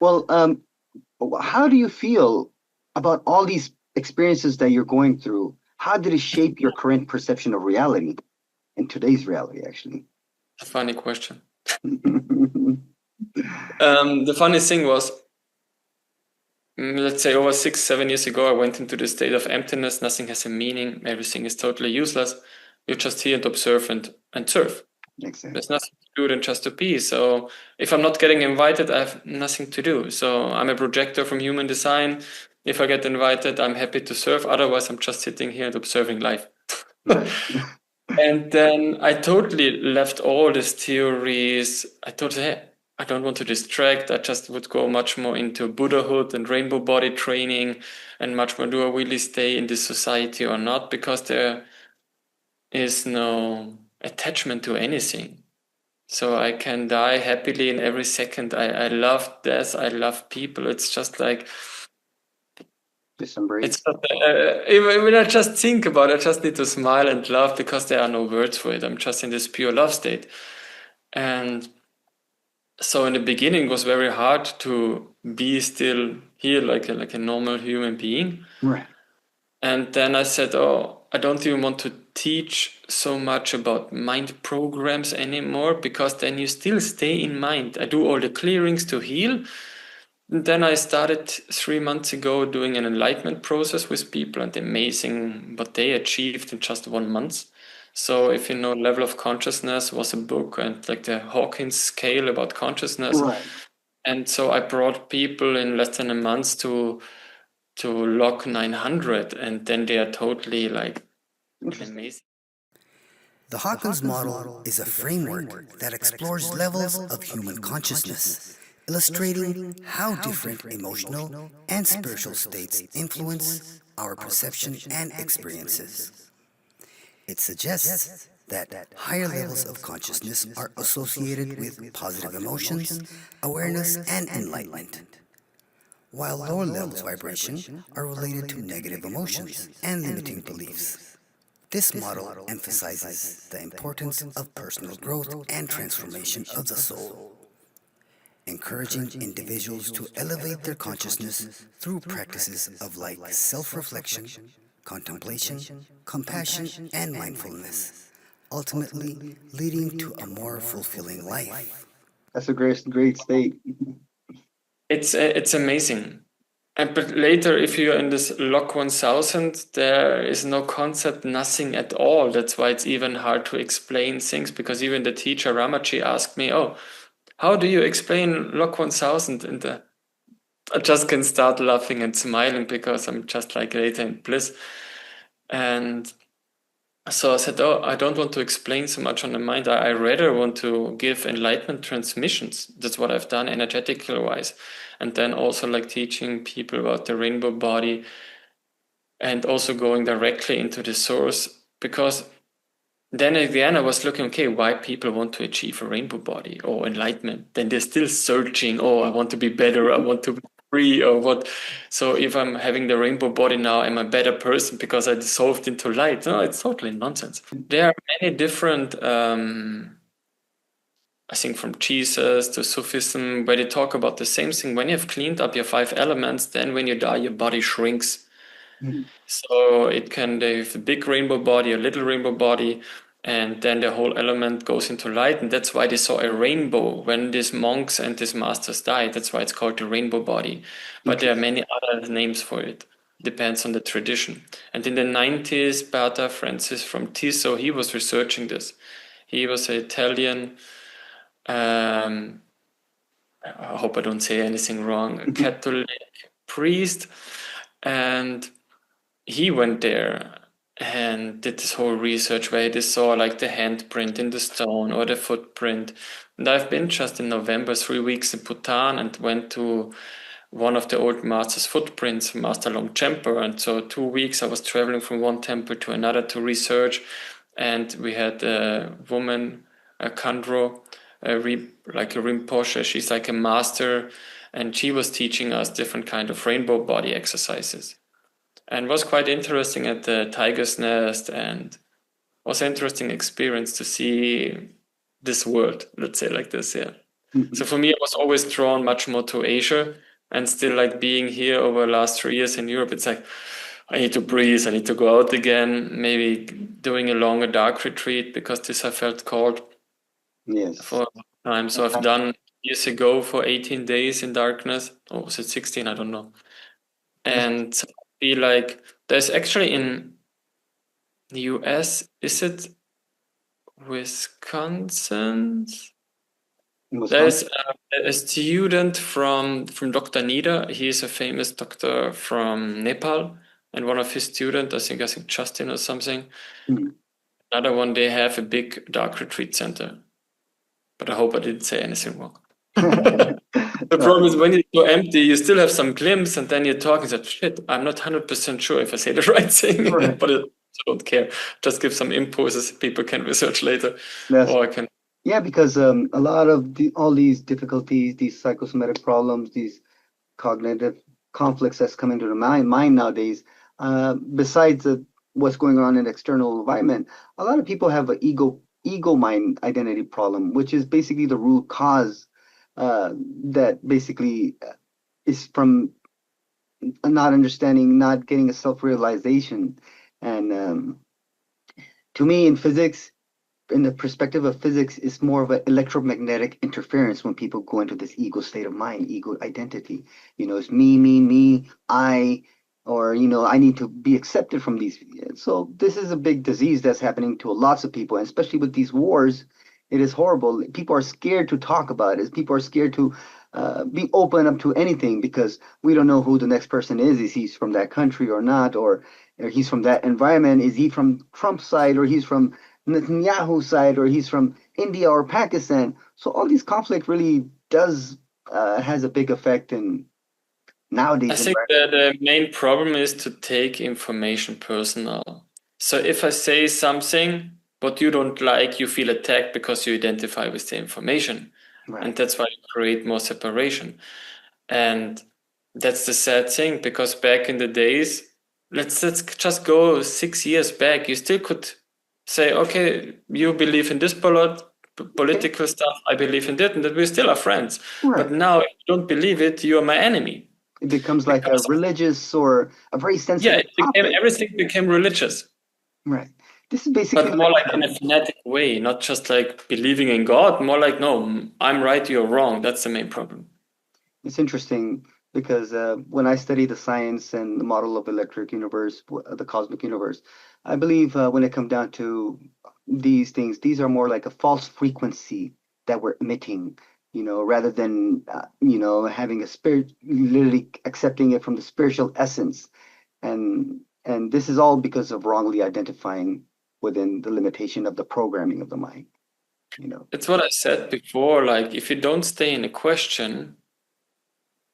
Well, how do you feel about all these experiences that you're going through? How did it shape your current perception of reality and today's reality, actually? A funny question. The funniest thing was, let's say over 6-7 years ago, I went into the state of emptiness. Nothing has a meaning. Everything is totally useless. You're just here and observe and serve. Exactly. There's nothing to do than just to be. So if I'm not getting invited, I have nothing to do. So I'm a projector from human design. If I get invited, I'm happy to serve. Otherwise, I'm just sitting here and observing life. And then I totally left all these theories. I thought, hey, I don't want to distract. I just would go much more into Buddhahood and rainbow body training and much more, do I really stay in this society or not? Because there is no attachment to anything. So I can die happily in every second. I love death. I love people. It's just like, Just embrace. it's not, when I just think about it, I just need to smile and laugh because there are no words for it. I'm just in this pure love state. And so in the beginning, it was very hard to be still here like a normal human being. Right. And then I said, oh, I don't even want to teach so much about mind programs anymore, because then you still stay in mind. I do all the clearings to heal. And then I started 3 months ago doing an enlightenment process with people, and amazing what they achieved in just 1 month. So if you know, Level of Consciousness was a book, and like the Hawkins scale about consciousness. Right. And so I brought people in less than a month to log 900, and then they are totally like amazing. The Hawkins model is a framework that explores levels of human consciousness, illustrating how different emotional and spiritual states influence our perception and experiences. It suggests that higher levels of consciousness are associated with positive emotions, awareness, and enlightenment, while lower levels of vibration are related to negative emotions and limiting beliefs. This model emphasizes the importance of personal growth and transformation of the soul, encouraging individuals to elevate their consciousness through practices of like self-reflection, contemplation, compassion, and mindfulness, ultimately leading to a more fulfilling life. That's a great state. It's amazing. But later, if you're in this log 1000, there is no concept, nothing at all. That's why it's even hard to explain things, because even the teacher Ramaji asked me, oh, how do you explain log 1000? And I just can start laughing and smiling because I'm just like later in bliss. And so I said, oh, I don't want to explain so much on the mind. I rather want to give enlightenment transmissions. That's what I've done energetically wise. And then also like teaching people about the rainbow body, and also going directly into the source, because then again I was looking, okay, why people want to achieve a rainbow body or enlightenment? Then they're still searching, oh, I want to be better, I want to be free, or what. So if I'm having the rainbow body now, I'm a better person because I dissolved into light. No, it's totally nonsense. There are many different I think from Jesus to Sufism, where they talk about the same thing. When you have cleaned up your 5 elements, then when you die, your body shrinks. So it can, they have a big rainbow body, a little rainbow body, and then the whole element goes into light. And that's why they saw a rainbow when these monks and these masters died. That's why it's called the rainbow body. But there are many other names for it. Depends on the tradition. And in the 90s, Beata Francis from Tiso, he was researching this. He was an Italian, I hope I don't say anything wrong, a Catholic priest, and he went there and did this whole research where he saw like the handprint in the stone or the footprint. And I've been just in November 3 weeks in Bhutan and went to one of the old master's footprints, Master Longchenpa. And so 2 weeks I was traveling from one temple to another to research. And we had a woman, a Khandro, like a Rinpoche. She's like a master, and she was teaching us different kind of rainbow body exercises. And was quite interesting at the tiger's nest, and was an interesting experience to see this world, let's say like this, yeah. So for me, I was always drawn much more to Asia, and still like being here over the last 3 years in Europe, it's like, I need to breathe, I need to go out again, maybe doing a longer dark retreat, because this I felt called Yes. for a long time. So I've done years ago for 18 days in darkness, or was it 16? I don't know. And I feel like there's actually in the US, is it Wisconsin? There's a student from Dr. Nida. He's a famous doctor from Nepal, and one of his students, I think Justin or something. Another one, they have a big dark retreat center. But I hope I didn't say anything wrong. The problem is when you go empty, you still have some glimpse, and then you're talking, so shit, I'm not 100% sure if I say the right thing, but I don't care. Just give some impulses people can research later. Or I can. Yeah, because a lot of all these difficulties, these psychosomatic problems, these cognitive conflicts that's come into the mind nowadays, besides what's going on in the external environment, a lot of people have an ego mind identity problem, which is basically the root cause that basically is from not understanding, not getting a self-realization. And to me, in physics, in the perspective of physics, is more of an electromagnetic interference when people go into this ego state of mind, ego identity. It's me, I, or, I need to be accepted from these. So this is a big disease that's happening to lots of people, and especially with these wars, it is horrible. People are scared to talk about it. People are scared to be open up to anything because we don't know who the next person is. Is he from that country or not? Or he's from that environment? Is he from Trump's side, or he's from Netanyahu's side, or he's from India or Pakistan? So all these conflict really has a big effect in nowadays. I think the main problem is to take information personal. So if I say something but you don't like, you feel attacked because you identify with the information. And that's why you create more separation. And that's the sad thing, because back in the days, let's just go 6 years back, you still could say, okay, you believe in this political stuff, I believe in that, and that we still are friends. But now, if you don't believe it, you are my enemy. It becomes like a religious or a very sensitive topic. Everything became religious. Right. This is basically, but more like in a fanatic way, not just like believing in God, more like, no, I'm right, you're wrong. That's the main problem. It's interesting because when I study the science and the model of electric universe, the cosmic universe, I believe when it comes down to these things, these are more like a false frequency that we're emitting, rather than, having a spirit, literally accepting it from the spiritual essence. And this is all because of wrongly identifying within the limitation of the programming of the mind. It's what I said before, like if you don't stay in a question,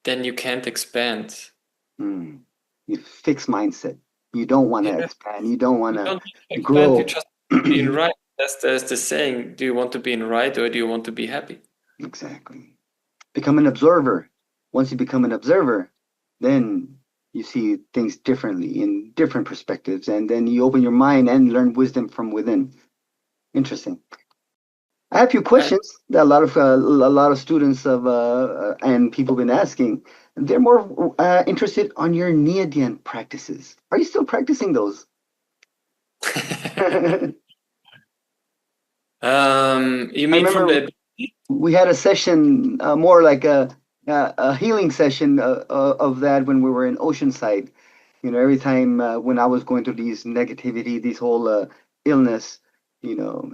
then you can't expand. You fix mindset. You don't want to expand. You don't want to grow. You just be in right. That's the saying. Do you want to be in right, or do you want to be happy? Exactly. Become an observer. Once you become an observer, then you see things differently in different perspectives, and then you open your mind and learn wisdom from within. Interesting. I have a few questions that a lot of students and people have been asking. They're more interested on your Neodymium practices. Are you still practicing those? You mean from the? We had a session, more like a healing session of that when we were in Oceanside. Every time when I was going through these negativity, these whole illness,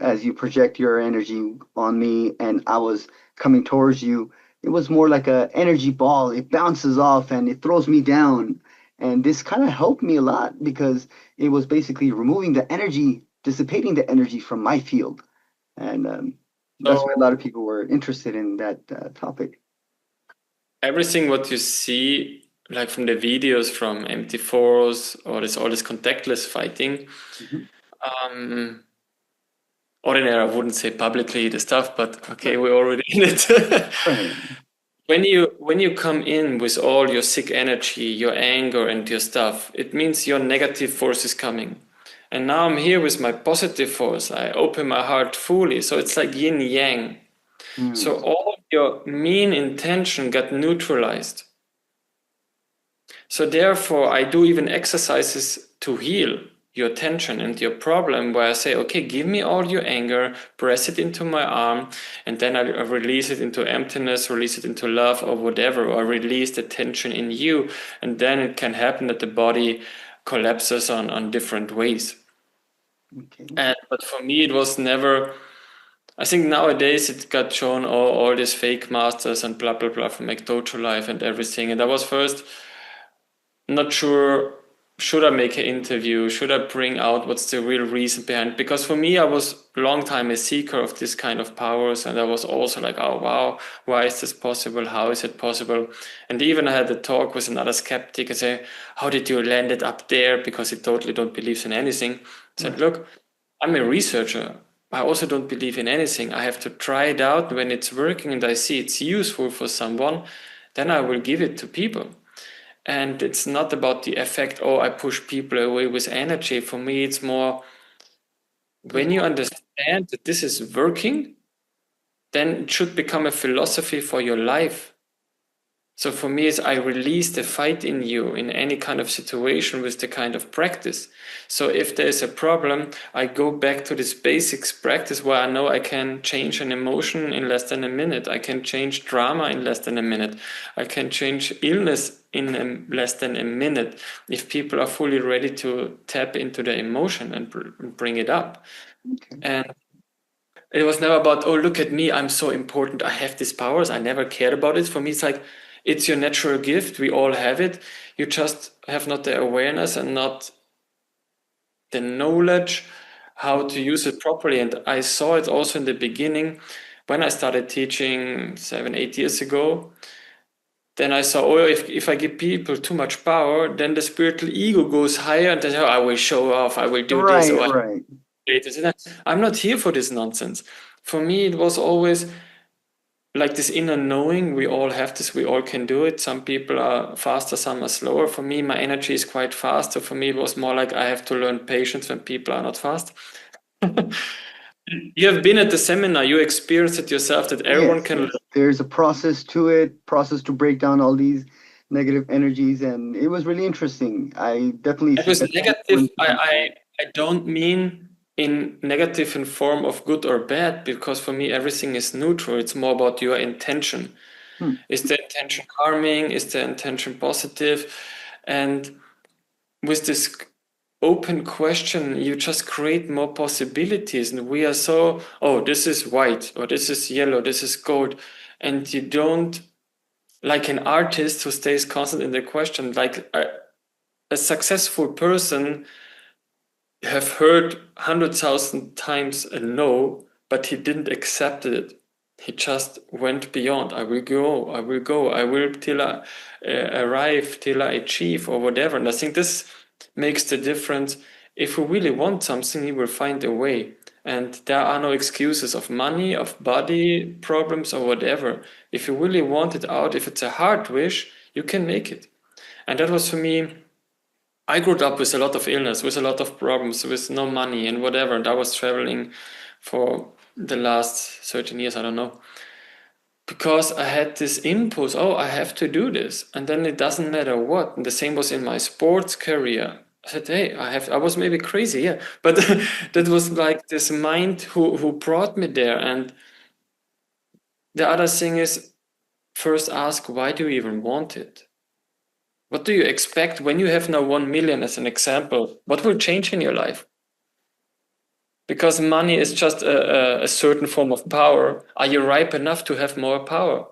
as you project your energy on me and I was coming towards you, it was more like an energy ball. It bounces off and it throws me down. And this kind of helped me a lot because it was basically removing the energy, dissipating the energy from my field. And that's why a lot of people were interested in that topic. Everything what you see, like from the videos from MT4s or all this contactless fighting, ordinary, I wouldn't say publicly the stuff, but okay, we're already in it. When you come in with all your sick energy, your anger and your stuff, it means your negative force is coming. And now I'm here with my positive force. I open my heart fully. So it's like yin yang. So all your mean intention got neutralized. So therefore, I do even exercises to heal your tension and your problem, where I say, okay, give me all your anger, press it into my arm, and then I release it into emptiness, release it into love or whatever, or release the tension in you. And then it can happen that the body collapses on different ways. Okay. But for me, it was never. I think nowadays it got shown all these fake masters and blah blah blah from Ectoto Life and everything. And I was first not sure, should I make an interview? Should I bring out what's the real reason behind? Because for me, I was a long time a seeker of this kind of powers, and I was also like, oh wow, why is this possible? How is it possible? And even I had a talk with another skeptic and say, how did you land it up there? Because he totally don't believe in anything. I said, look, I'm a researcher. I also don't believe in anything. I have to try it out. When it's working and I see it's useful for someone, then I will give it to people. And it's not about the effect, oh, I push people away with energy. For me, it's more when you understand that this is working, then it should become a philosophy for your life. So for me, it's I release the fight in you in any kind of situation with the kind of practice. So if there's a problem, I go back to this basics practice where I know I can change an emotion in less than a minute. I can change drama in less than a minute. I can change illness in less than a minute if people are fully ready to tap into the emotion and bring it up. Okay. And it was never about, oh, look at me, I'm so important, I have these powers. I never cared about it. For me, it's like, it's your natural gift. We all have it. You just have not the awareness and not the knowledge how to use it properly. And I saw it also in the beginning when I started teaching 7-8 years ago. Then I saw, oh, if I give people too much power, then the spiritual ego goes higher and they say, oh, I will show off, I will do this. Right, Or right. I'm not here for this nonsense. For me, it was always like this inner knowing. We all have this, we all can do it. Some people are faster, some are slower. For me, my energy is quite fast. So for me, it was more like I have to learn patience when people are not fast. You have been at the seminar, you experienced it yourself that everyone Yes, can yes. There's a process to it, process to break down all these negative energies, and it was really interesting. I definitely It was suggest negative. everyone I don't mean in negative in form of good or bad, because for me everything is neutral. It's more about your intention. Is the intention harming? Is the intention positive? And with this open question, you just create more possibilities. And we are so, oh, this is white, or this is yellow, this is gold. And you don't, like an artist who stays constant in the question, like a successful person have heard 100,000 times a no, but he didn't accept it. He just went beyond. I will go, I will go, I will till I arrive, till I achieve, or whatever. And I think this makes the difference. If we really want something, we will find a way. And there are no excuses of money, of body problems, or whatever. If you really want it out, if it's a hard wish, you can make it. And that was for me. I grew up with a lot of illness, with a lot of problems, with no money and whatever. And I was traveling for the last 13 years, I don't know. Because I had this impulse, oh, I have to do this. And then it doesn't matter what. And the same was in my sports career. I said, hey, I was maybe crazy, yeah. But that was like this mind who brought me there. And the other thing is, first ask, why do you even want it? What do you expect when you have now 1 million as an example? What will change in your life? Because money is just a certain form of power. Are you ripe enough to have more power?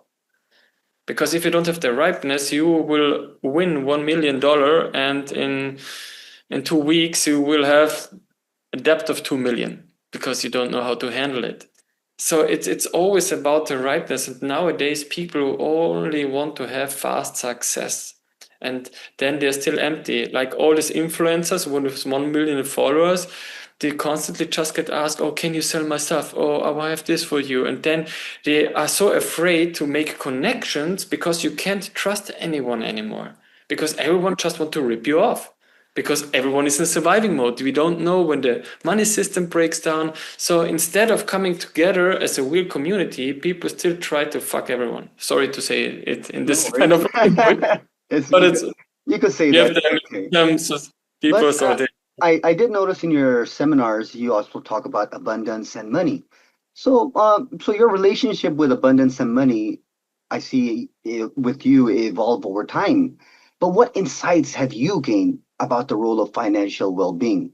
Because if you don't have the ripeness, you will win $1 million and in 2 weeks you will have a debt of 2 million because you don't know how to handle it. So it's always about the ripeness. And nowadays people only want to have fast success. And then they're still empty. Like all these influencers with 1 million followers, they constantly just get asked, oh, can you sell my stuff? Oh, I have this for you. And then they are so afraid to make connections because you can't trust anyone anymore. Because everyone just want to rip you off. because everyone is in surviving mode. We don't know when the money system breaks down. So instead of coming together as a real community, people still try to fuck everyone. Sorry to say it in this kind of way, but you could say you that. have the Okay. terms of people, But so they. I did notice in your seminars you also talk about abundance and money. So so your relationship with abundance and money, I see with you evolve over time. But what insights have you gained about the role of financial well-being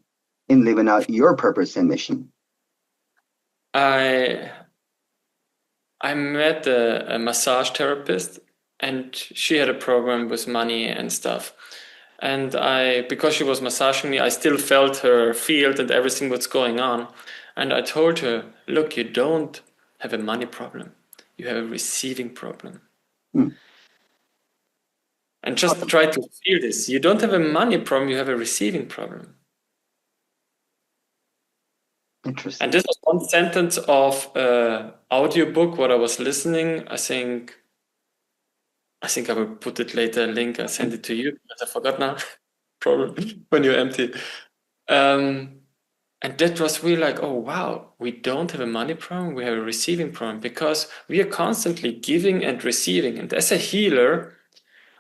in living out your purpose and mission? I met a massage therapist, and she had a program with money and stuff. And because she was massaging me, I still felt her field and everything what's going on. And I told her, look, you don't have a money problem. You have a receiving problem. Hmm. And just try to feel this. You don't have a money problem, you have a receiving problem. Interesting. And this was one sentence of audiobook what I was listening. I think I will put it later, link, I'll send it to you, because I forgot now. Problem when you're empty. And that was really like, oh wow, we don't have a money problem, we have a receiving problem, because we are constantly giving and receiving. And as a healer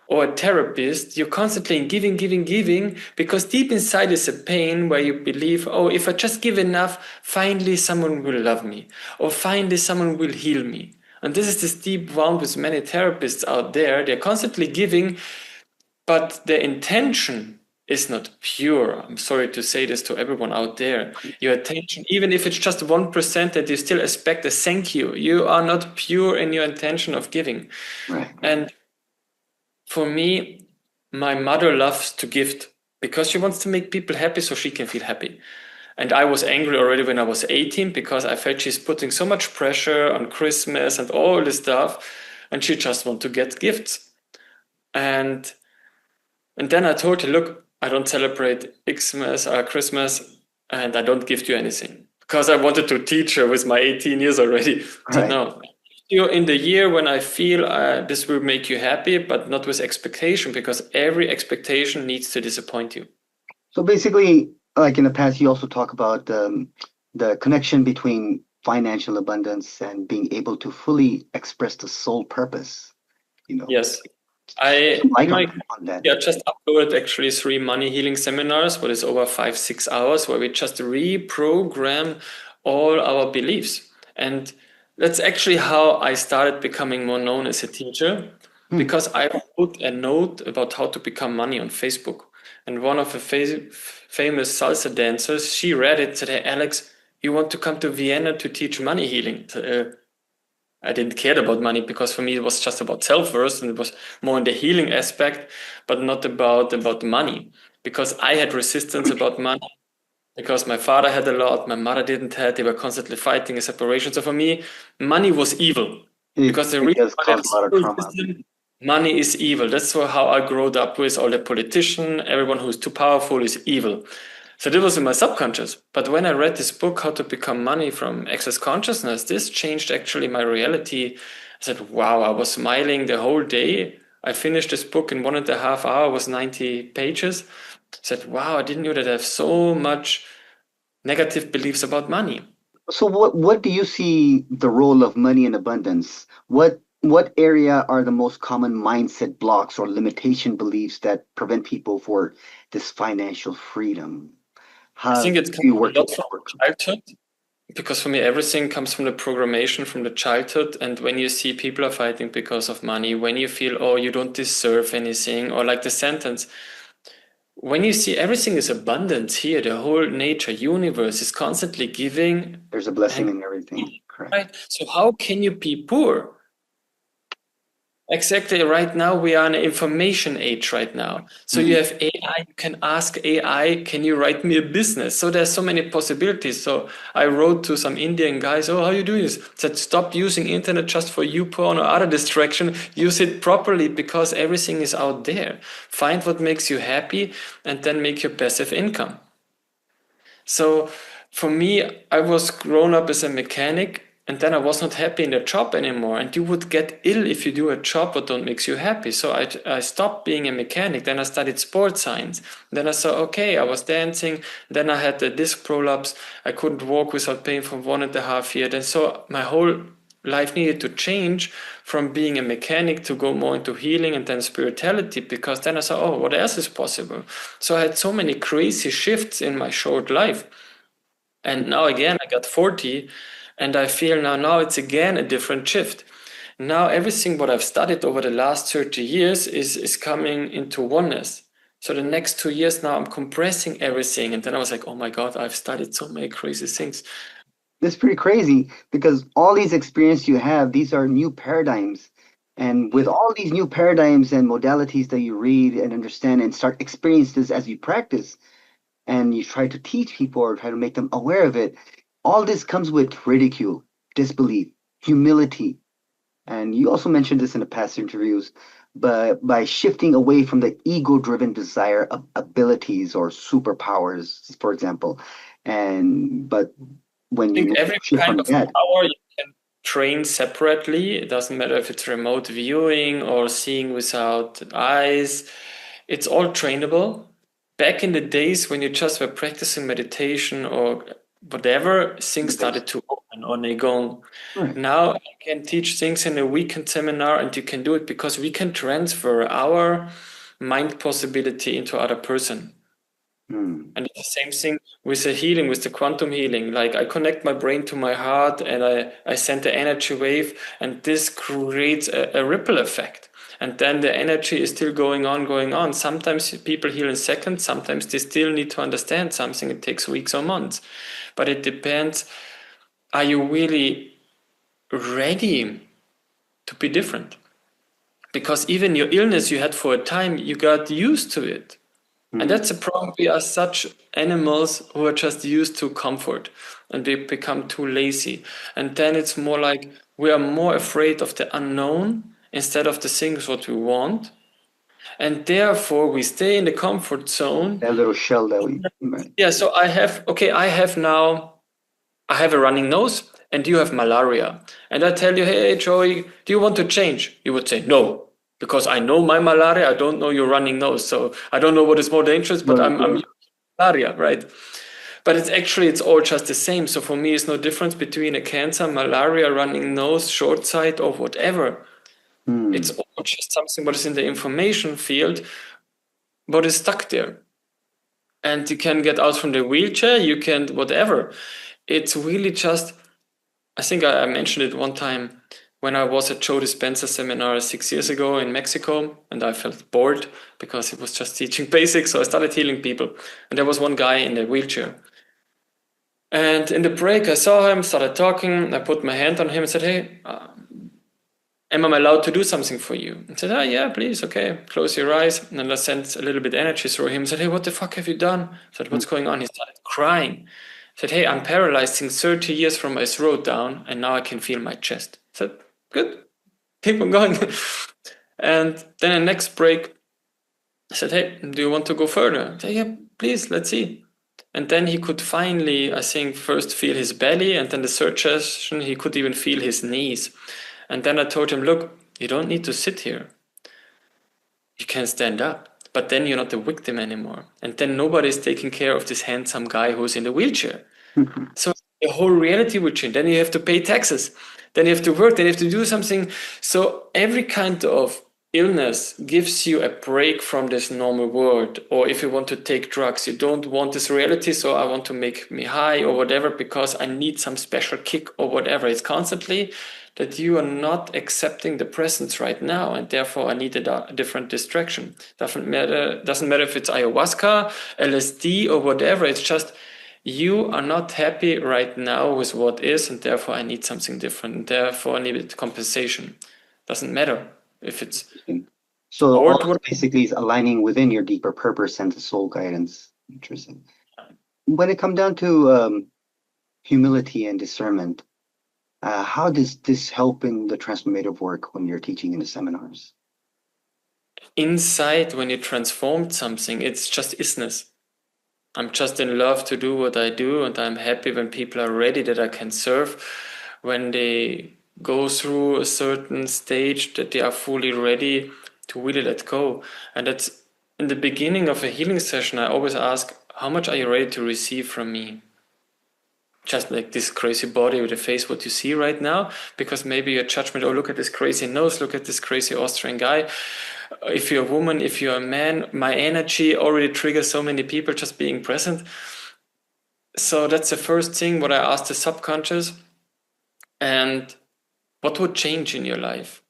or a therapist, you're constantly in giving, because deep inside is a pain where you believe, oh, if I just give enough, finally someone will love me, or finally someone will heal me. And this is this deep wound with many therapists out there. They're constantly giving, but their intention is not pure. I'm sorry to say this to everyone out there. Your attention, even if it's just 1%, that you still expect a thank you. You are not pure in your intention of giving. Right. And for me, my mother loves to gift because she wants to make people happy so she can feel happy. And I was angry already when I was 18 because I felt she's putting so much pressure on Christmas and all this stuff, and she just wants to get gifts. And then I told her, look, I don't celebrate Xmas or Christmas, and I don't gift you anything. Because I wanted to teach her with my 18 years already. Right. No, you're in the year when I feel this will make you happy, but not with expectation, because every expectation needs to disappoint you. So basically, like in the past, you also talk about the connection between financial abundance and being able to fully express the soul purpose. Yes. I on that. just uploaded actually 3 money healing seminars, what is over 5-6 hours, where we just reprogram all our beliefs. And that's actually how I started becoming more known as a teacher, because I wrote a note about how to become money on Facebook. And one of the famous salsa dancers, she read it, said, hey, Alex, you want to come to Vienna to teach money healing? I didn't care about money, because for me it was just about self-worth, and it was more in the healing aspect, but not about the money, because I had resistance about money, because my father had a lot, my mother didn't have, they were constantly fighting a separation. So for me, money was evil, because the reason why caused a lot of trauma. Money is evil. That's how I grew up with all the politicians. Everyone who's too powerful is evil. So this was in my subconscious. But when I read this book, How to Become Money from Access Consciousness, this changed actually my reality. I said, wow, I was smiling the whole day. I finished this book in 1.5 hours, was 90 pages. I said, wow, I didn't know that I have so much negative beliefs about money. So what do you see the role of money in abundance? What area are the most common mindset blocks or limitation beliefs that prevent people for this financial freedom? I think it's a lot from childhood, because for me everything comes from the programmation from the childhood. And when you see people are fighting because of money, when you feel, oh, you don't deserve anything, or like the sentence, when you see everything is abundance here, the whole nature, universe is constantly giving. There's a blessing in everything. Correct. Right. So how can you be poor? Exactly. Right now, we are in an information age right now. So you have AI, you can ask AI, can you write me a business? So there's so many possibilities. So I wrote to some Indian guys, oh, how are you doing this? Said, stop using internet just for YouPorn or other distraction. Use it properly, because everything is out there. Find what makes you happy and then make your passive income. So for me, I was grown up as a mechanic, And then I was not happy in the job anymore. And you would get ill if you do a job that don't makes you happy. So I stopped being a mechanic. Then I studied sports science. Then I saw, okay, I was dancing. Then I had the disc prolapse. I couldn't walk without pain for 1.5 years. And so my whole life needed to change from being a mechanic to go more into healing and then spirituality, because then I saw, oh, what else is possible? So I had so many crazy shifts in my short life. And now again, I got 40 and I feel now it's again a different shift. Now everything what I've studied over the last 30 years is coming into oneness. So the next 2 years now I'm compressing everything. And then I was like, oh my God, I've studied so many crazy things. It's pretty crazy because all these experiences you have, these are new paradigms. And with all these new paradigms and modalities that you read and understand and start experience this as you practice, and you try to teach people or try to make them aware of it, all this comes with ridicule, disbelief, humility. And you also mentioned this in the past interviews, but by shifting away from the ego-driven desire of abilities or superpowers, for example, but when I think you every shift kind from of that, power you can train separately. It doesn't matter if it's remote viewing or seeing without eyes. It's all trainable. Back in the days when you just were practicing meditation or whatever, things started to open on a go. right. Now I can teach things in a weekend seminar, and you can do it because we can transfer our mind possibility into other person. Hmm. And it's the same thing with the healing, with the quantum healing. Like I connect my brain to my heart and I send the energy wave, and this creates a ripple effect. And then the energy is still going on, going on. Sometimes people heal in seconds, sometimes they still need to understand something. It takes weeks or months. But it depends, are you really ready to be different? Because even your illness you had for a time, you got used to it. And Hmm. that's a problem. We are such animals who are just used to comfort and we become too lazy. And then it's more like we are more afraid of the unknown instead of the things what we want. And therefore we stay in the comfort zone. That little shell that we, right. Yeah, so I have a running nose and you have malaria. And I tell you, hey, Joey, do you want to change? You would say no, because I know my malaria. I don't know your running nose. So I don't know what is more dangerous, but I'm malaria, right? But it's all just the same. So for me, it's no difference between a cancer, malaria, running nose, short sight, or whatever. Hmm. It's all just something what is in the information field, but is stuck there. And you can get out from the wheelchair, you can whatever. It's really just, I think I mentioned it one time when I was at Joe Dispenza seminar 6 years ago in Mexico, and I felt bored because he was just teaching basics. So I started healing people. And there was one guy in a wheelchair. And in the break, I saw him, started talking. I put my hand on him and said, hey, am I allowed to do something for you? He said, yeah, please, okay, close your eyes. And then I sent a little bit energy through him. I said, hey, what the fuck have you done? I said, what's going on? He started crying. I said, hey, I'm paralyzed since 30 years from my throat down, and now I can feel my chest. I said, good, keep on going. And then the next break, I said, hey, do you want to go further? I said, yeah, please, let's see. And then he could finally, I think, first feel his belly, and then the third session, he could even feel his knees. And then I told him, look, you don't need to sit here. You can stand up. But then you're not the victim anymore. And then nobody's taking care of this handsome guy who's in the wheelchair. So the whole reality will change. Then you have to pay taxes. Then you have to work. Then you have to do something. So every kind of illness gives you a break from this normal world. Or if you want to take drugs, you don't want this reality. So I want to make me high or whatever because I need some special kick or whatever. It's constantly that you are not accepting the presence right now, and therefore I need a different distraction. Doesn't matter if it's ayahuasca, LSD, or whatever. It's just you are not happy right now with what is, and therefore I need something different. And therefore I need compensation. Doesn't matter if it's So all bored. this basically is aligning within your deeper purpose and the soul guidance. Interesting. When it comes down to humility and discernment, how does this help in the transformative work when you're teaching in the seminars? Inside, when you transformed something, it's just isness. I'm just in love to do what I do, and I'm happy when people are ready that I can serve. when they go through a certain stage that they are fully ready to really let go. And that's in the beginning of a healing session, I always ask, how much are you ready to receive from me? Just like this crazy body with a face, what you see right now, because maybe your judgment, oh, look at this crazy nose, look at this crazy Austrian guy. If you're a woman, if you're a man, my energy already triggers so many people just being present. So that's the first thing what I asked the subconscious. And what would change in your life?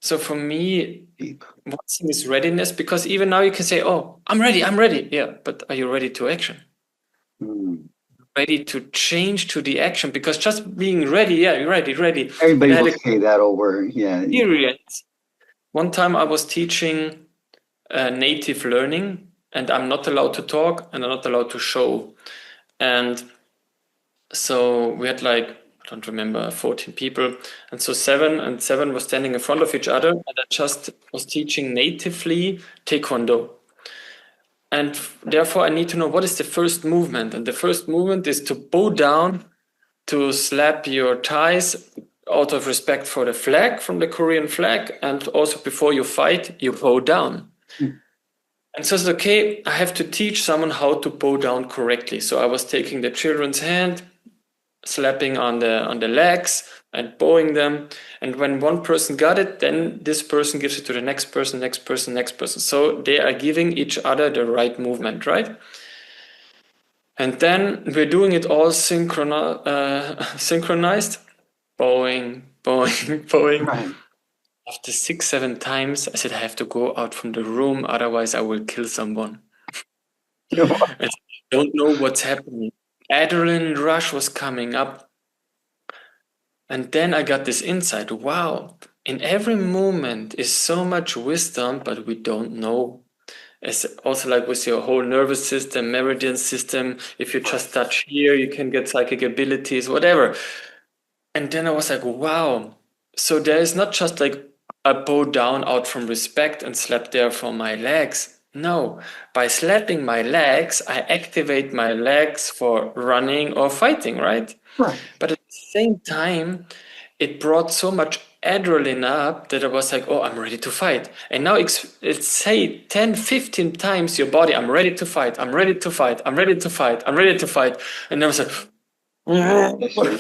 So for me, one thing is readiness, because even now you can say, oh, I'm ready. Yeah, but are you ready to action? Ready to change to the action? Because just being ready, yeah, you're ready. Everybody will say that over, yeah. Experience. One time I was teaching native learning, and I'm not allowed to talk and I'm not allowed to show. And so we had like, I don't remember, 14 people. And so 7 were standing in front of each other, and I just was teaching natively Taekwondo. And therefore I need to know what is the first movement. And the first movement is to bow down, to slap your thighs out of respect for the flag, from the Korean flag. And also before you fight, you bow down. And so it's okay, I have to teach someone how to bow down correctly. So I was taking the children's hand, slapping on the legs and bowing them. And when one person got it, then this person gives it to the next person. So they are giving each other the right movement, right? And then we're doing it all synchronized, bowing. Right. After 6-7 times, I said, I have to go out from the room, otherwise I will kill someone. I don't know what's happening. Adrenaline rush was coming up. And then I got this insight. Wow, in every moment is so much wisdom, but we don't know. It's also like with your whole nervous system, meridian system, if you just touch here, you can get psychic abilities, whatever. And then I was like, wow. So there is not just like a bow down out from respect and slap there for my legs. No, by slapping my legs, I activate my legs for running or fighting, right? Right. But at the same time, it brought so much adrenaline up that I was like, oh, I'm ready to fight. And now it's say 10, 15 times your body, I'm ready to fight, I'm ready to fight, I'm ready to fight, I'm ready to fight. And I was like,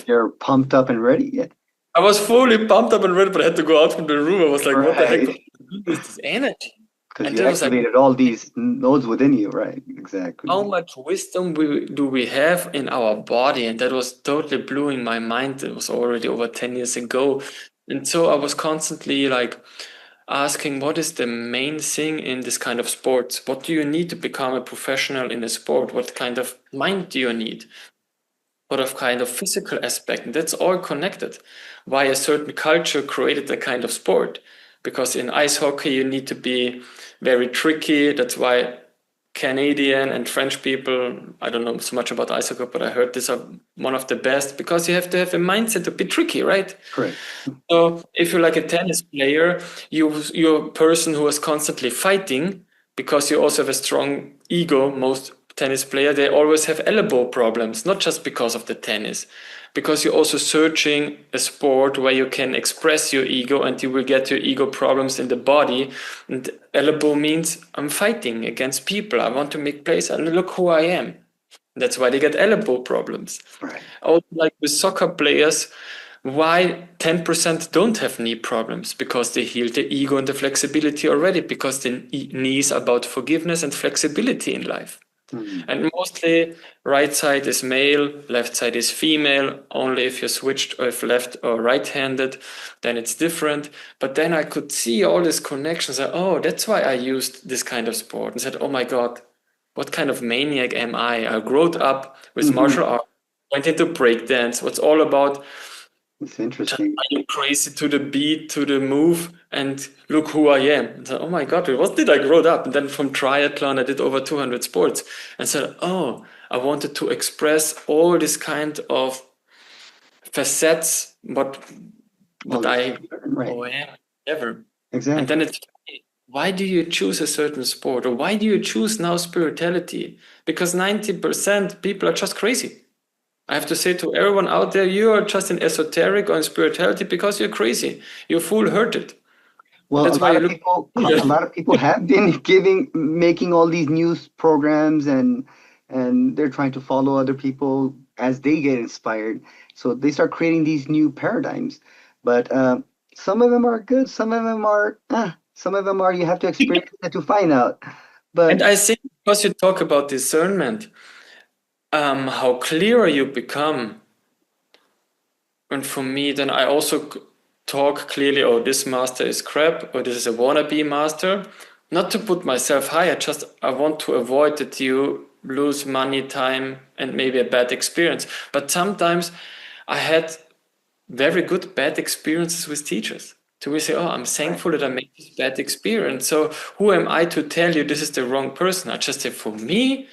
you're pumped up and ready. Yeah. I was fully pumped up and ready, but I had to go out from the room. I was like, what the heck is this energy? Because you activated all these nodes within you, right? Exactly. How much wisdom do we have in our body? And that was totally blowing my mind. It was already over 10 years ago. And so I was constantly like asking, what is the main thing in this kind of sports? What do you need to become a professional in a sport? What kind of mind do you need? What of kind of physical aspect? And that's all connected. Why a certain culture created a kind of sport? Because in ice hockey, you need to be very tricky. That's why Canadian and French people, I don't know so much about ice hockey, but I heard these are one of the best, because you have to have a mindset to be tricky, right? Correct. So if you're like a tennis player, you're a person who is constantly fighting, because you also have a strong ego. Most tennis players, they always have elbow problems, not just because of the tennis, because you're also searching a sport where you can express your ego, and you will get your ego problems in the body. And elbow means I'm fighting against people. I want to make plays, and look who I am. That's why they get elbow problems. Right. Also, like with soccer players, why 10% don't have knee problems? Because they healed the ego and the flexibility already, because the knee is about forgiveness and flexibility in life. And mostly right side is male, left side is female. Only if you're switched, or if left or right-handed, then it's different. But then I could see all these connections. Oh, that's why I used this kind of sport. And said, oh my God, what kind of maniac am I? I grew up with martial arts, went into breakdance. What's all about? It's interesting. Are you crazy to the beat, to the move, and look who I am? And so, oh my God, what did I grow up? And then from triathlon, I did over 200 sports. And said, oh, I wanted to express all this kind of facets, what I am ever. Exactly. And then it's, why do you choose a certain sport? Or why do you choose now spirituality? Because 90% people are just crazy. I have to say to everyone out there, you are just in esoteric or in spirituality because you're crazy. You're fool-hurted. Well, That's why you look. a lot of people have been making all these news programs, and they're trying to follow other people as they get inspired. So they start creating these new paradigms. But some of them are good, some of them are, you have to experience it to find out. And But I think because you talk about discernment, how clearer you become. And for me, then I also talk clearly, oh, this master is crap, or this is a wannabe master. Not to put myself higher, just I want to avoid that you lose money, time, and maybe a bad experience. But sometimes I had very good bad experiences with teachers. So we say, oh, I'm thankful that I made this bad experience. So who am I to tell you this is the wrong person? I just say, for me,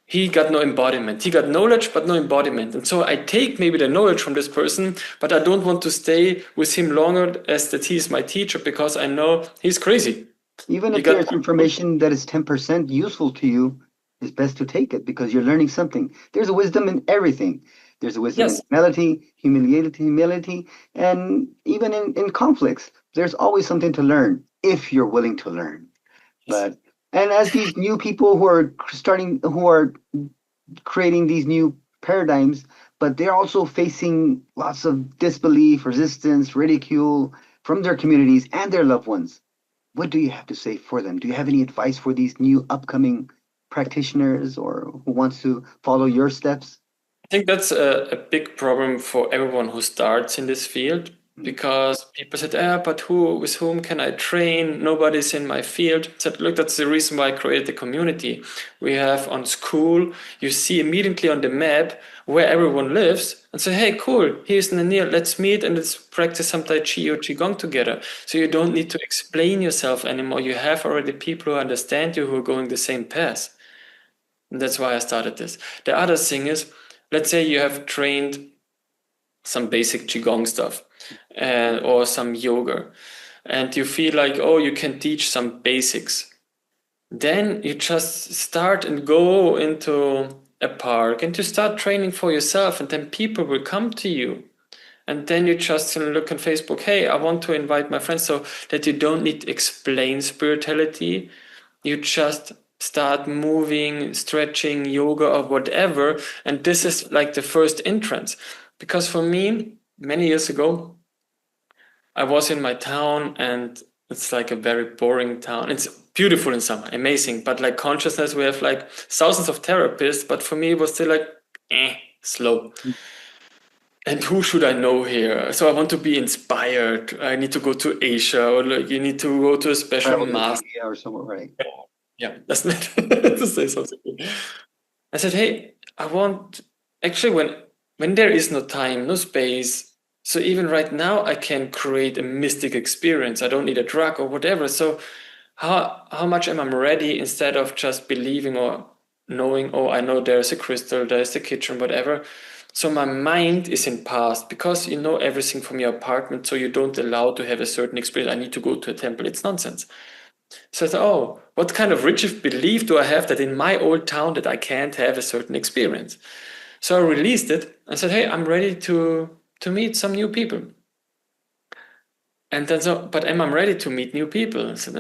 he got no embodiment. He got knowledge, but no embodiment. And so I take maybe the knowledge from this person, but I don't want to stay with him longer as that he is my teacher because I know he's crazy. even He if got there's information that is 10% useful to you, it's best to take it because you're learning something. There's a wisdom in everything. There's a wisdom in yes. humility, and even in conflicts. There's always something to learn if you're willing to learn. But and as these new people who are creating these new paradigms, but they're also facing lots of disbelief, resistance, ridicule from their communities and their loved ones. What do you have to say for them? Do you have any advice for these new upcoming practitioners or who wants to follow your steps? I think that's a big problem for everyone who starts in this field because people said, but with whom can I train? Nobody's in my field. I said, look, that's the reason why I created the community. We have on school, you see immediately on the map where everyone lives and say, hey, cool, here's Nanir, let's meet and let's practice some Tai Chi or Qigong together. So you don't need to explain yourself anymore. You have already people who understand you who are going the same path. And that's why I started this. The other thing is, let's say you have trained some basic Qigong stuff or some yoga, and you feel like, oh, you can teach some basics. Then you just start and go into a park and you start training for yourself, and then people will come to you. And then you just look on Facebook, hey, I want to invite my friends, so that you don't need to explain spirituality. You just start moving, stretching, yoga, or whatever. And this is like the first entrance. Because for me, many years ago, I was in my town and it's like a very boring town. It's beautiful in summer, amazing. But like consciousness, we have like thousands of therapists. But for me, it was still like, slow. And who should I know here? So I want to be inspired. I need to go to Asia, or like you need to go to a special Travel to master. India or somewhere, right? Yeah, that's not to say something. I said, hey, I want actually when there is no time, no space. So even right now, I can create a mystic experience. I don't need a drug or whatever. So how much am I ready instead of just believing or knowing, oh, I know there's a crystal, there's a kitchen, whatever. So my mind is in past because you know everything from your apartment, so you don't allow to have a certain experience. I need to go to a temple. It's nonsense. So I thought, oh, what kind of rigid belief do I have that in my old town that I can't have a certain experience? So I released it and said, hey, I'm ready to meet some new people. And then but am I ready to meet new people? I said,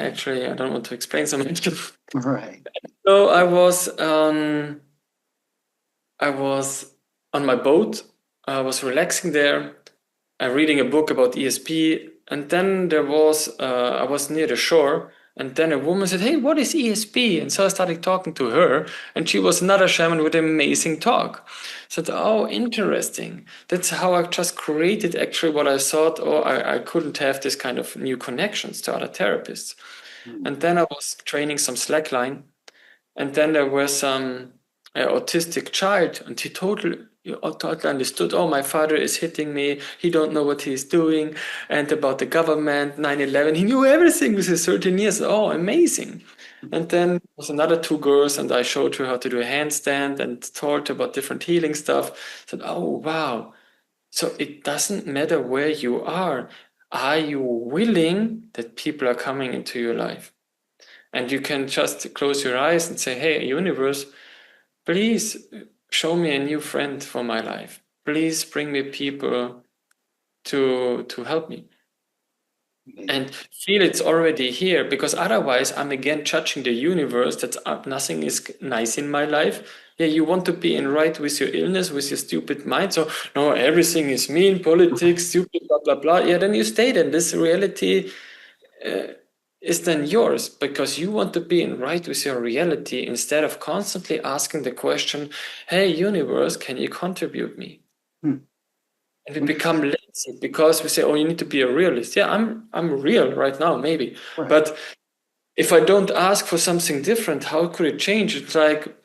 actually, I don't want to explain so much. Right. So I was on my boat. I was relaxing there, reading a book about ESP, and then I was near the shore, and then a woman said, "Hey, what is ESP?" And so I started talking to her, and she was another shaman with an amazing talk. I said, "Oh, interesting. That's how I just created actually what I thought. Oh, I couldn't have this kind of new connections to other therapists." And then I was training some slackline, and then there was some autistic child, and he totally understood, oh, my father is hitting me, he don't know what he's doing, and about the government, 9/11, he knew everything with his 13 years. Oh, amazing. And then there was another two girls, and I showed her how to do a handstand and told her about different healing stuff. Said, oh, wow. So it doesn't matter where you are. Are you willing that people are coming into your life? And you can just close your eyes and say, hey, universe, please show me a new friend for my life. Please bring me people to help me. And feel it's already here, because otherwise I'm again judging the universe that nothing is nice in my life. Yeah, you want to be in right with your illness, with your stupid mind. So, no, everything is mean, politics, stupid, blah, blah, blah. Yeah, then you stay there. This reality is then yours, because you want to be in right with your reality instead of constantly asking the question, hey, universe, can you contribute me? And we become lazy because we say, oh, you need to be a realist. Yeah, I'm real right now, maybe. Right. But if I don't ask for something different, how could it change? It's like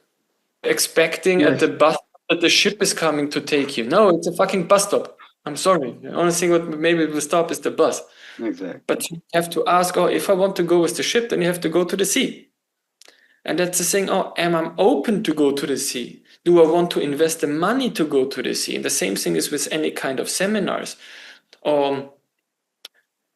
expecting at the bus that the ship is coming to take you. No, it's a fucking bus stop. I'm sorry. The only thing what maybe will stop is the bus. Exactly. But you have to ask, oh, if I want to go with the ship, then you have to go to the sea. And that's the thing, oh, am I open to go to the sea? Do I want to invest the money to go to the sea? And the same thing is with any kind of seminars.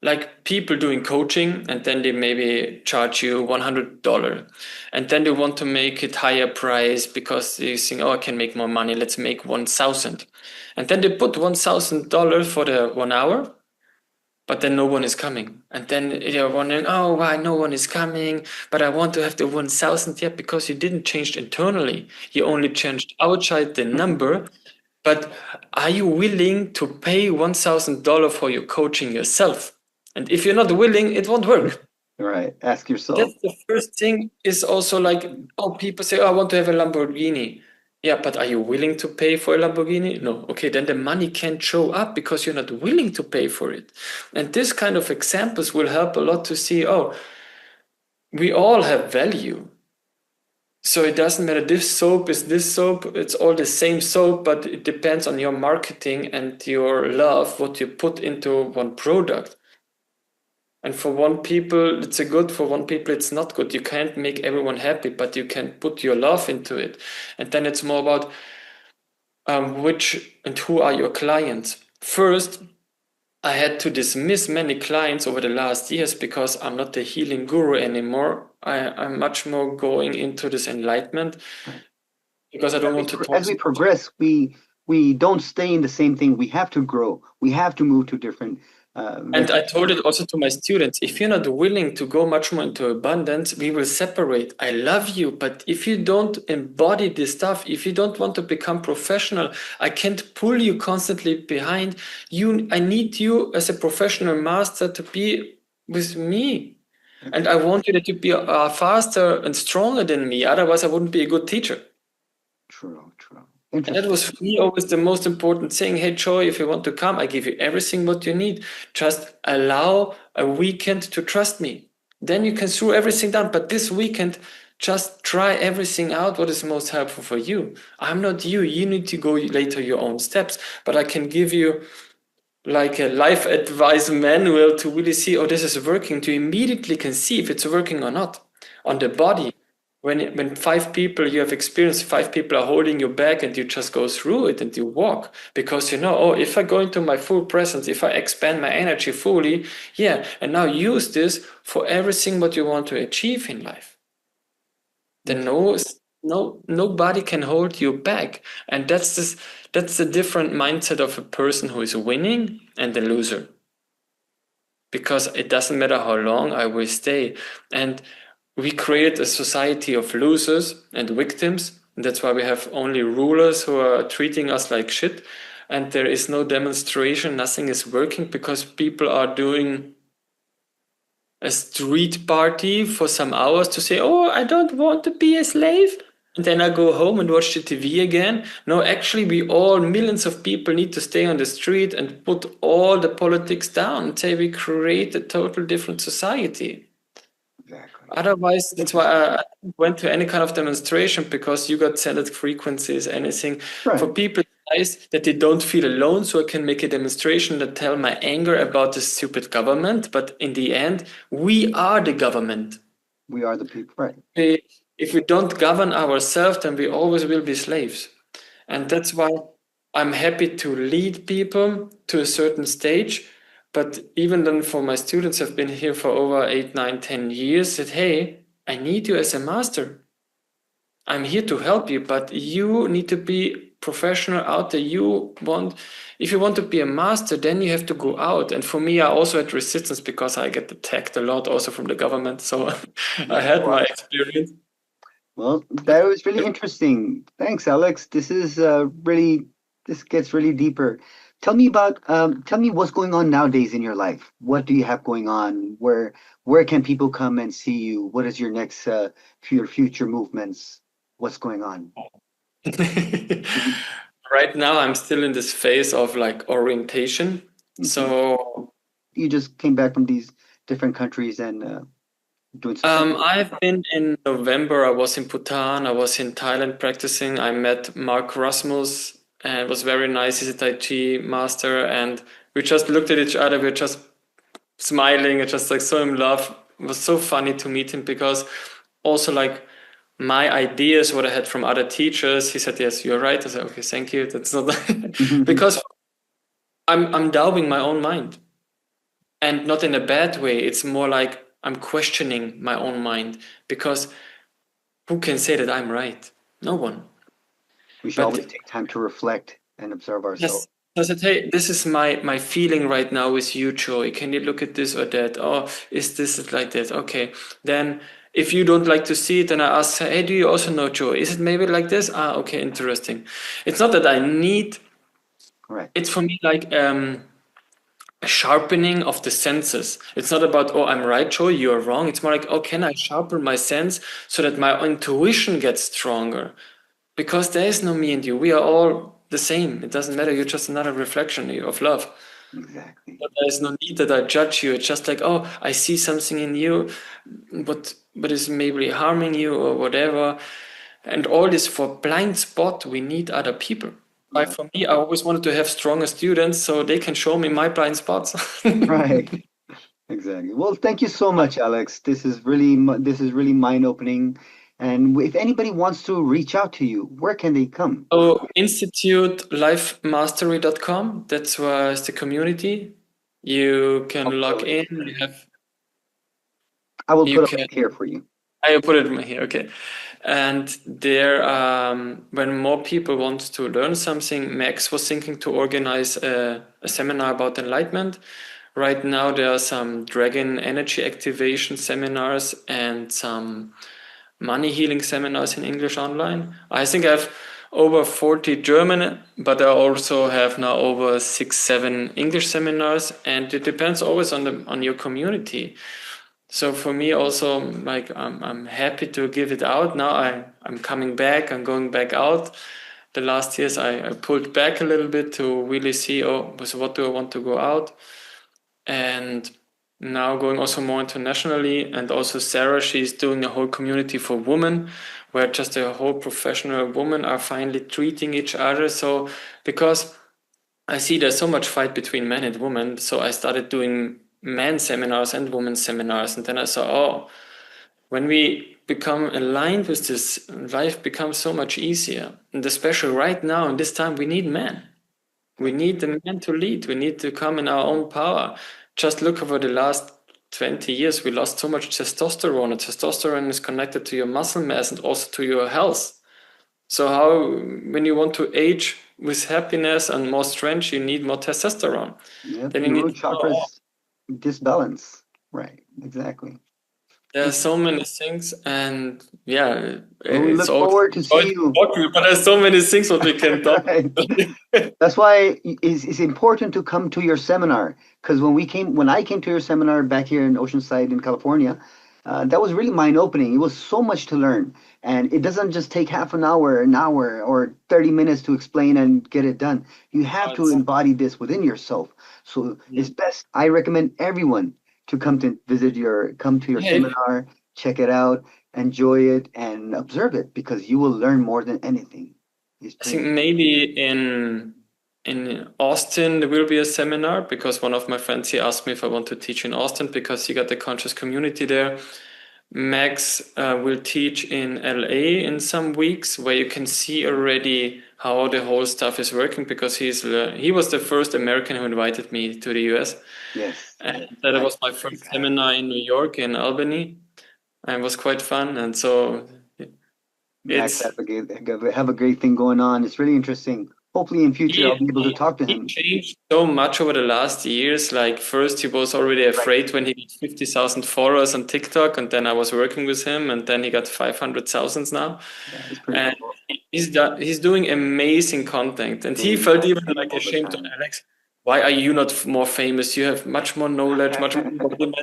Like people doing coaching, and then they maybe charge you $100, and then they want to make it higher price because they think, oh, I can make more money. Let's make 1,000, and then they put $1,000 for the 1 hour, but then no one is coming, and then you're wondering, oh, why no one is coming? But I want to have the 1,000. Yeah, because you didn't change internally. You only changed outside the number. But are you willing to pay $1,000 for your coaching yourself? And if you're not willing, it won't work. Right. Ask yourself. That's the first thing. Is also like, oh, people say, oh, I want to have a Lamborghini. Yeah, but are you willing to pay for a Lamborghini? No. Okay, then the money can't show up because you're not willing to pay for it. And this kind of examples will help a lot to see, oh, we all have value. So it doesn't matter this soap is this soap, it's all the same soap, but it depends on your marketing and your love, what you put into one product. And for one people, it's a good, for one people, it's not good. You can't make everyone happy, but you can put your love into it. And then it's more about which and who are your clients. First, I had to dismiss many clients over the last years because I'm not the healing guru anymore. I'm much more going into this enlightenment because I don't want to talk. As we progress, we don't stay in the same thing. We have to grow. We have to move to different. And I told it also to my students, if you're not willing to go much more into abundance, we will separate. I love you, but if you don't embody this stuff, if you don't want to become professional, I can't pull you constantly behind you. I need you as a professional master to be with me. And I want you to be faster and stronger than me. Otherwise, I wouldn't be a good teacher. True. And that was for me always the most important thing. Hey, Joy, if you want to come, I give you everything what you need. Just allow a weekend to trust me. Then you can throw everything down. But this weekend, just try everything out what is most helpful for you. I'm not you. You need to go later your own steps. But I can give you like a life advice manual to really see, oh, this is working, to immediately can see if it's working or not on the body. When 5 people, you have experienced 5 people are holding you back and you just go through it and you walk because you know, oh, if I go into my full presence, if I expand my energy fully, yeah, and now use this for everything what you want to achieve in life. Then nobody can hold you back. And that's the different mindset of a person who is winning and the loser. Because it doesn't matter how long I will stay. And we created a society of losers and victims. And that's why we have only rulers who are treating us like shit. And there is no demonstration, nothing is working because people are doing a street party for some hours to say, oh, I don't want to be a slave. And then I go home and watch the TV again. No, actually, millions of people need to stay on the street and put all the politics down and say we create a total different society. Exactly. Otherwise, that's why I went to any kind of demonstration because you got set at frequencies, anything. Right. For people, it's nice that they don't feel alone, so I can make a demonstration that tell my anger about the stupid government. But in the end, we are the government. We are the people, right? If we don't govern ourselves, then we always will be slaves. And that's why I'm happy to lead people to a certain stage. But even then for my students, I've been here for over 8, 9, 10 years, said, hey, I need you as a master. I'm here to help you, but you need to be professional out there. If you want to be a master, then you have to go out. And for me, I also had resistance because I get attacked a lot also from the government. So I had my experience. Well, that was really interesting. Thanks, Alex. This gets really deeper. Tell me what's going on nowadays in your life. What do you have going on? Where can people come and see you? What is your next for your future movements? What's going on? Right now, I'm still in this phase of like orientation. So You just came back from these different countries and doing some stuff. I've been in November. I was in Bhutan. I was in Thailand practicing. I met Mark Rasmus, and it was very nice. He's a Tai Chi master, and we just looked at each other. We were just smiling and just like so in love. It was so funny to meet him because also like my ideas, what I had from other teachers, he said, "Yes, you're right." I said, "Okay, thank you." That's not because I'm doubting my own mind, and not in a bad way. It's more like I'm questioning my own mind because who can say that I'm right? No one. We should But always take time to reflect and observe ourselves. yes, I said, hey, this is my feeling right now with you, Joey. Can you look at this or that? Oh, is this like that? Okay. Then if you don't like to see it, then I ask, hey, do you also know Joey? Is it maybe like this? Ah, okay, interesting. It's not that I need, Correct. it's for me like a sharpening of the senses. It's not about, oh, I'm right, Joey, you're wrong. It's more like, oh, can I sharpen my sense so that my intuition gets stronger? Because there is no me and you. We are all the same. It doesn't matter. You're just another reflection of love. Exactly. But there is no need that I judge you. It's just like, oh, I see something in you, but is maybe harming you or whatever. And all this for blind spot, we need other people. Like Yeah. for me, I always wanted to have stronger students so they can show me my blind spots. Right. Exactly. Well, thank you so much, Alex. This is really mind-opening. And if anybody wants to reach out to you, where can they come? So institutelifemastery.com, that's where is the community. You I'll can put a log link in. here. I will You put a can link here for you. I put it in here, okay. And there, when more people want to learn something, Max was thinking to organize a seminar about enlightenment. Right now, there are some dragon energy activation seminars and some money healing seminars in English online. I think I have over 40 German, but I also have now over 6, 7 English seminars, and it depends always on your community. So for me also, like I'm happy to give it out. Now I'm coming back. I'm going back out. The last years I pulled back a little bit to really see, oh, so what do I want to go out? And now going also more internationally. And also Sarah, she's doing a whole community for women, where just a whole professional women are finally treating each other. So because I see there's so much fight between men and women, so I started doing men seminars and women seminars, and then I saw, oh, when we become aligned with this, life becomes so much easier. And especially right now, in this time, we need men. We need the men to lead. We need to come in our own power. Just look over the last 20 years, we lost so much testosterone, and testosterone is connected to your muscle mass and also to your health. So how, when you want to age with happiness and more strength, you need more testosterone. Yep. Then you Your need root to know chakras disbalance. Right. Exactly. there are so many things, and yeah, Well, we it's look always forward to joy see to you. talk to you, but there's so many things what we can talk Right. about. That's why it's important to come to your seminar. Because when I came to your seminar back here in Oceanside in California, that was really mind-opening. It was so much to learn, and it doesn't just take half an hour, or 30 minutes to explain and get it done. You have to It's- embody this within yourself. So it's best. I recommend everyone to come to your Hey, seminar, check it out, enjoy it, and observe it because you will learn more than anything. It's I think pretty. maybe in Austin there will be a seminar because one of my friends he asked me if I want to teach in Austin because he got the conscious community there. Max will teach in LA in some weeks where you can see already how the whole stuff is working because he was the first American who invited me to the US. Yes, And yes. that I was my he's first happy. seminar in New York in Albany and it was quite fun. And so Max, It's have a great thing going on. It's really interesting. Hopefully in future I'll be able to talk to he him. changed so much over the last years. Like first he was already afraid when he got 50,000 followers on TikTok, and then I was working with him, and then he got 500,000 now. Yeah, it's pretty And cool. he's doing amazing content, and he felt even like ashamed to Alex. Why are you not more famous? You have much more knowledge, much more embodiment,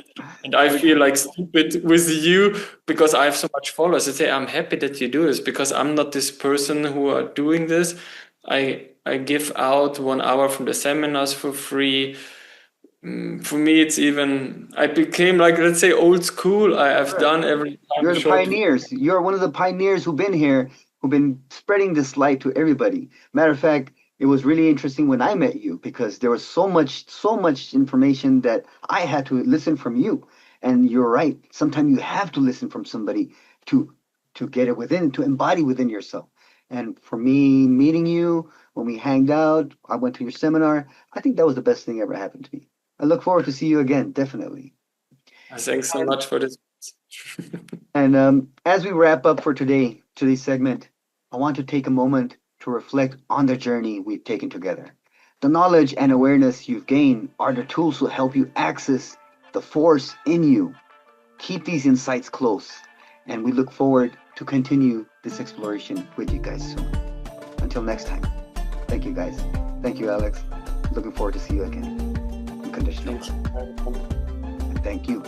and I feel like stupid with you because I have so much followers. I say I'm happy that you do this because I'm not this person who are doing this. I give out 1 hour from the seminars for free. For me, it's even I became like, let's say, old school. I've done every time You're a the short. pioneers. You're one of the pioneers who've been here, who've been spreading this light to everybody. Matter of fact, it was really interesting when I met you because there was so much information that I had to listen from you. And you're right. Sometimes you have to listen from somebody to get it within, to embody within yourself. And for me, meeting you when we hanged out, I went to your seminar. I think that was the best thing ever happened to me. I look forward to see you again, definitely. Thanks so much for this. And as we wrap up for today's segment, I want to take a moment to reflect on the journey we've taken together. The knowledge and awareness you've gained are the tools to help you access the force in you. Keep these insights close, and we look forward to continue this exploration with you guys soon. Until next time, thank you guys. Thank you, Alex. Looking forward to see you again. Unconditional. Thank you. And thank you.